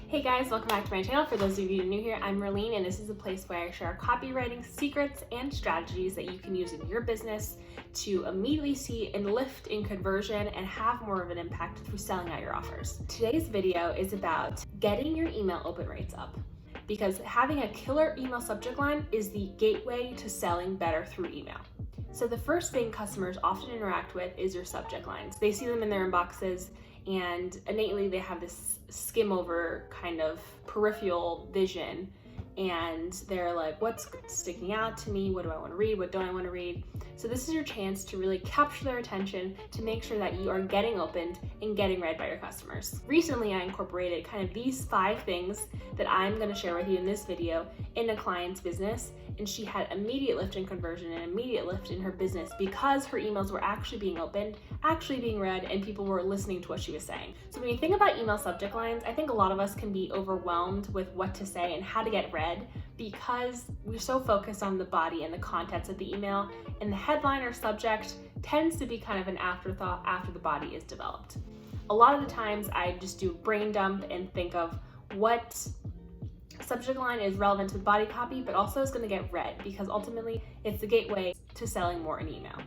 Hey guys, welcome back to my channel. For those of you who are new here, I'm Merlene, and this is a place where I share copywriting secrets and strategies that you can use in your business to immediately see a lift in conversion and have more of an impact through selling out your offers. Today's video is about getting your email open rates up, because having a killer email subject line is the gateway to selling better through email. So the first thing customers often interact with is your subject lines. They see them in their inboxes, and innately they have this skim over kind of peripheral vision, and they're like, what's sticking out to me? What do I want to read? What don't I want to read? So this is your chance to really capture their attention, to make sure that you are getting opened and getting read by your customers. Recently, I incorporated kind of these 5 things that I'm going to share with you in this video in a client's business, and she had immediate lift in conversion and immediate lift in her business because her emails were actually being opened, actually being read, and people were listening to what she was saying. So when you think about email subject lines, I think a lot of us can be overwhelmed with what to say and how to get read, because we're so focused on the body and the contents of the email, and the headline or subject tends to be kind of an afterthought after the body is developed. A lot of the times I just do a brain dump and think of what subject line is relevant to the body copy, but also is going to get read, because ultimately it's the gateway to selling more in email.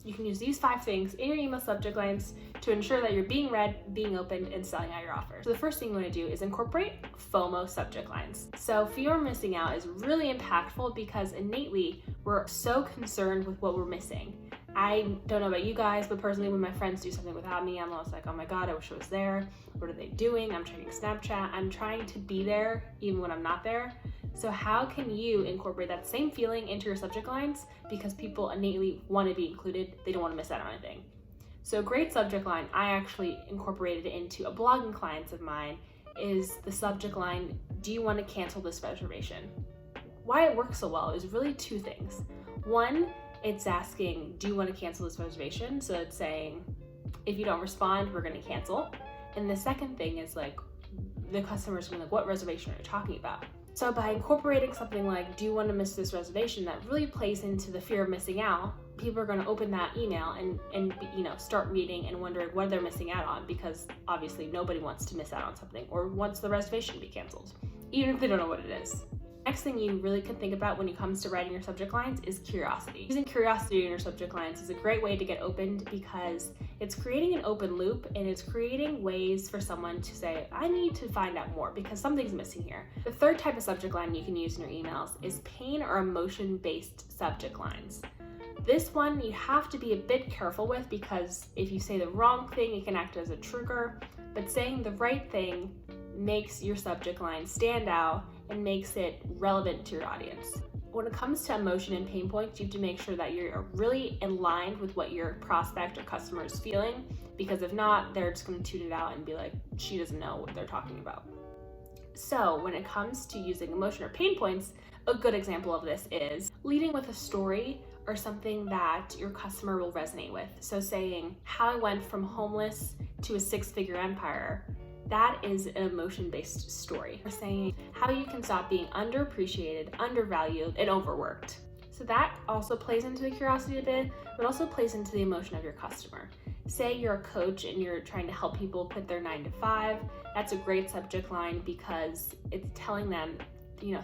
You can use these 5 things in your email subject lines to ensure that you're being read, being opened, and selling out your offers. So the first thing you want to do is incorporate FOMO subject lines. So fear of missing out is really impactful, because innately we're so concerned with what we're missing. I don't know about you guys, but personally, when my friends do something without me, I'm always like, oh my God, I wish I was there. What are they doing? I'm checking Snapchat. I'm trying to be there even when I'm not there. So how can you incorporate that same feeling into your subject lines? Because people innately want to be included. They don't want to miss out on anything. So a great subject line I actually incorporated into a blogging client of mine is the subject line, do you want to cancel this reservation? Why it works so well is really 2 things. One, it's asking, do you want to cancel this reservation? So it's saying, if you don't respond, we're going to cancel. And the second thing is like, the customer's going to be like, what reservation are you talking about? So by incorporating something like, do you want to miss this reservation, that really plays into the fear of missing out. People are going to open that email and start reading and wondering what they're missing out on, because obviously nobody wants to miss out on something or wants the reservation to be canceled, even if they don't know what it is. Next thing you really can think about when it comes to writing your subject lines is curiosity. Using curiosity in your subject lines is a great way to get opened, because it's creating an open loop and it's creating ways for someone to say, I need to find out more because something's missing here. The third type of subject line you can use in your emails is pain or emotion-based subject lines. This one you have to be a bit careful with, because if you say the wrong thing, it can act as a trigger, but saying the right thing makes your subject line stand out and makes it relevant to your audience. When it comes to emotion and pain points, you have to make sure that you're really in line with what your prospect or customer is feeling, because if not, they're just going to tune it out and be like, she doesn't know what they're talking about. So when it comes to using emotion or pain points, a good example of this is leading with a story or something that your customer will resonate with. So saying, how I went from homeless to a 6-figure empire. That is an emotion-based story. We're saying how you can stop being underappreciated, undervalued, and overworked. So that also plays into the curiosity a bit, but also plays into the emotion of your customer. Say you're a coach and you're trying to help people quit their 9 to 5. That's a great subject line, because it's telling them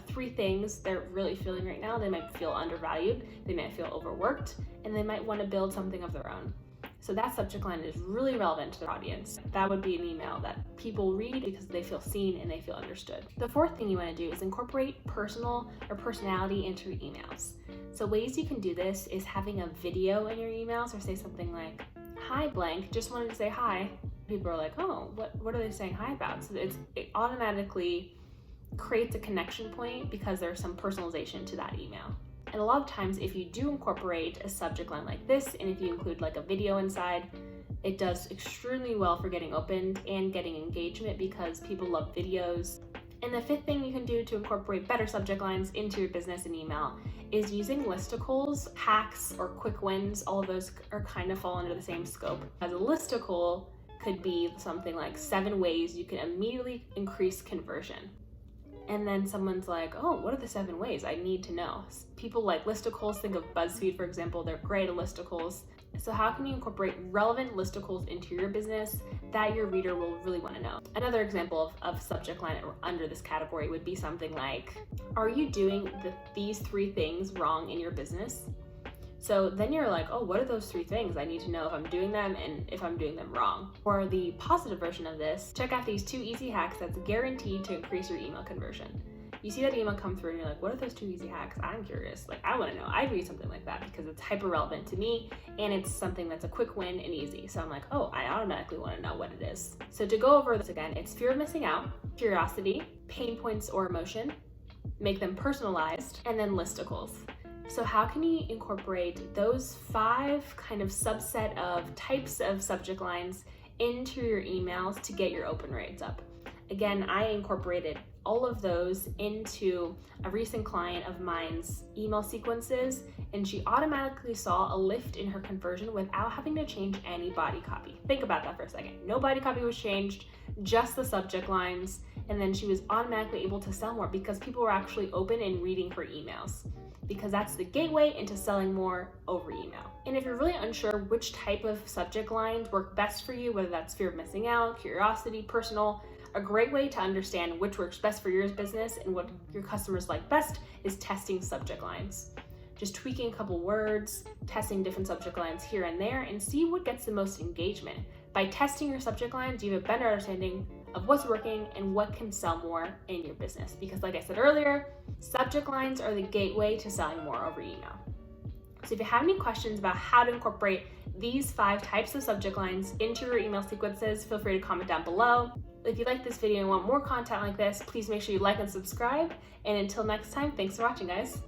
3 things they're really feeling right now. They might feel undervalued, they might feel overworked, and they might want to build something of their own. So that subject line is really relevant to their audience. That would be an email that people read because they feel seen and they feel understood. The fourth thing you want to do is incorporate personal or personality into your emails. So ways you can do this is having a video in your emails, or say something like, hi blank, just wanted to say hi. People are like, oh, what are they saying hi about? So it automatically creates a connection point, because there's some personalization to that email. And a lot of times, if you do incorporate a subject line like this, and if you include like a video inside, it does extremely well for getting opened and getting engagement, because people love videos. And the 5th thing you can do to incorporate better subject lines into your business and email is using listicles, hacks, or quick wins. All of those are kind of fall under the same scope. As a listicle could be something like 7 ways you can immediately increase conversion. And then someone's like, oh, what are the 7 ways? I need to know. People like listicles. Think of BuzzFeed, for example. They're great at listicles. So how can you incorporate relevant listicles into your business that your reader will really want to know? Another example of subject line under this category would be something like, are you doing these 3 things wrong in your business? So then you're like, oh, what are those 3 things? I need to know if I'm doing them and if I'm doing them wrong. Or the positive version of this, check out these 2 easy hacks that's guaranteed to increase your email conversion. You see that email come through and you're like, what are those 2 easy hacks? I'm curious. Like, I want to know. I'd read something like that because it's hyper relevant to me and it's something that's a quick win and easy. So I'm like, oh, I automatically want to know what it is. So to go over this again, it's fear of missing out, curiosity, pain points or emotion, make them personalized, and then listicles. So how can you incorporate those 5 kind of subset of types of subject lines into your emails to get your open rates up? Again, I incorporated all of those into a recent client of mine's email sequences, and she automatically saw a lift in her conversion without having to change any body copy. Think about that for a second. No body copy was changed, just the subject lines, and then she was automatically able to sell more because people were actually open and reading her emails, because that's the gateway into selling more over email. And if you're really unsure which type of subject lines work best for you, whether that's fear of missing out, curiosity, personal, a great way to understand which works best for your business and what your customers like best is testing subject lines. Just tweaking a couple words, testing different subject lines here and there, and see what gets the most engagement. By testing your subject lines, you have a better understanding of what's working and what can sell more in your business. Because like I said earlier, subject lines are the gateway to selling more over email. So if you have any questions about how to incorporate these 5 types of subject lines into your email sequences, feel free to comment down below. If you like this video and want more content like this, please make sure you like and subscribe. And until next time, thanks for watching, guys.